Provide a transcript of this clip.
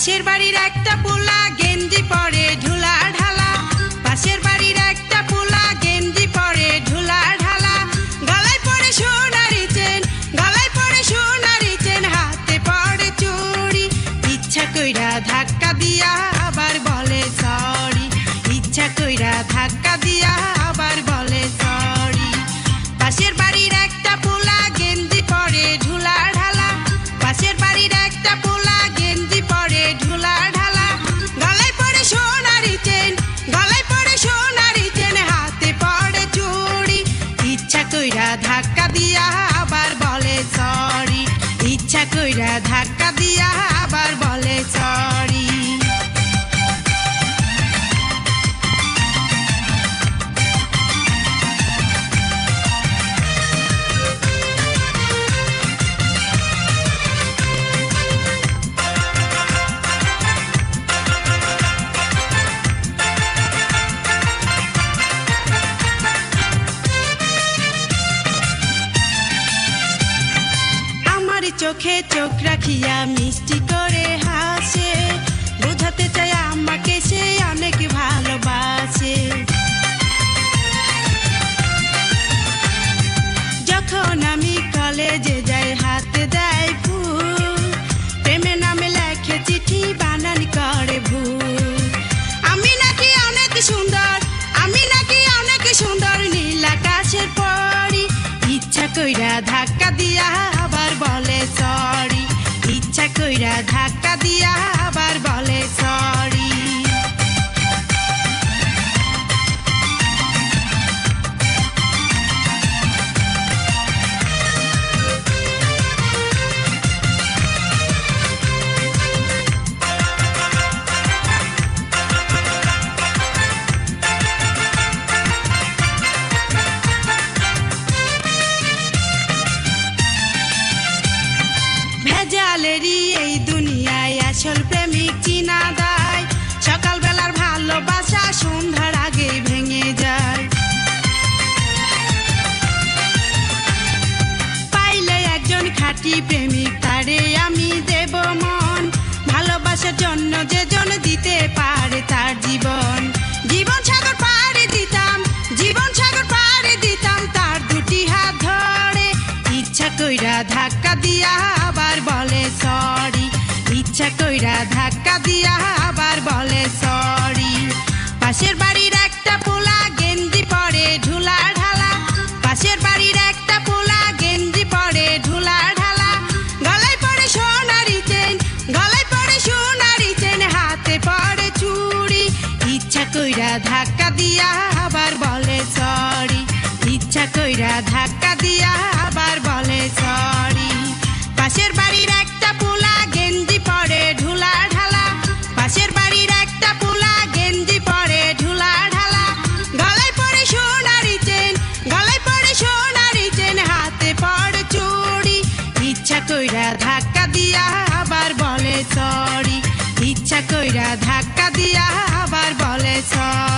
পাশের বাড়ির একটা পোলা গেঞ্জি পরে ঢুলা ঢালা, পাশের বাড়ির একটা পোলা গেঞ্জি পরে ঢুলা ঢালা, গলায় পরে সোনারি চেন, গলায় পরে সোনারি চেন, হাতে পরে চুড়ি, ইচ্ছা কইরা ধাক্কা দিয়া আবার বলে সরি, ইচ্ছা কইরা ধাক্কা দিয়া আবার বলে সরি। পাশের বাড়ির একটা পোলা গেঞ্জি পরে ঢুলা ঢালা, পাশের বাড়ির একটা পোলা গেঞ্জি পরে ঢুলা ঢালা, গলায় পরে সোনারি চেন, গলায় পরে সোনারি চেন, হাতে পরে চুড়ি, ইচ্ছা কইরা ধাক্কা দিয়া আবার বলে সরি, ইচ্ছা কইরা ধাক্কা দিয়া আবার বলে সরি। চোখে চোখ রাখিয়া মিষ্টি করে হাসে, বোঝাতে চায় আমাকে সে অনেক ভালোবাসে। যখন আমি কলেজে যাই হাতে দেয় ফুল, প্রেমে নামে লেখে চিঠি বানান করে ভুল। আমি নাকি অনেক সুন্দর, আমি নাকি অনেক সুন্দর, নীল আকাশের পরি, ইচ্ছা কইরা ধাক্কা দিয়া আবার বলে সরি, ইচ্ছা কইরা ধাক্কা দিয়া আবার বলে সরি। ভেজালেরই এই দুনিয়ায় আসল প্রেমিক চিনা দেয়, সকালবেলার ভালোবাসা সন্ধ্যার আগে ভেঙে যায়। পাইলে একজন খাঁটি প্রেমিক তারে আমি দেব মন, ভালোবাসার জন্য যে জন দিতে পারে তার জীবন, জীবন সাগর পাড়ে দিতাম, জীবন সাগর পাড়ে দিতাম তার দুটি হাত ধরে, ইচ্ছা কইরা ধাক্কা দিয়া আবার বলে সরি, ইচ্ছা কইরা ধাক্কা দিয়া আবার বলে সরি। পাশের বাড়ির একটা পোলা গেঞ্জি পরে ঢুলা ঢালা, পাশের বাড়ির একটা পোলা গেঞ্জি পরে ঢুলা ঢালা, গলায় পরে সোনারি চেন, গলায় পরে সোনারি চেন, হাতে পরে চুড়ি, ইচ্ছা কইরা ধাক্কা দিয়া আবার বলে সরি, ইচ্ছা কইরা ধাক্কা দিয়া আবার বলে সরি। পাশের বাড়ির একটা পোলা গেঞ্জি পরে ঢুলা ঢালা, পাশের বাড়ির একটা পোলা গেঞ্জি পরে ঢুলা ঢালা, গলায় পরে সোনারি চেন, গলায় পরে সোনারি চেন, হাতে পরে চুড়ি, ইচ্ছা কইরা ধাক্কা দিয়া আবার বলে সরি, ইচ্ছা কইরা ধাক্কা দিয়া আবার বলে সরি।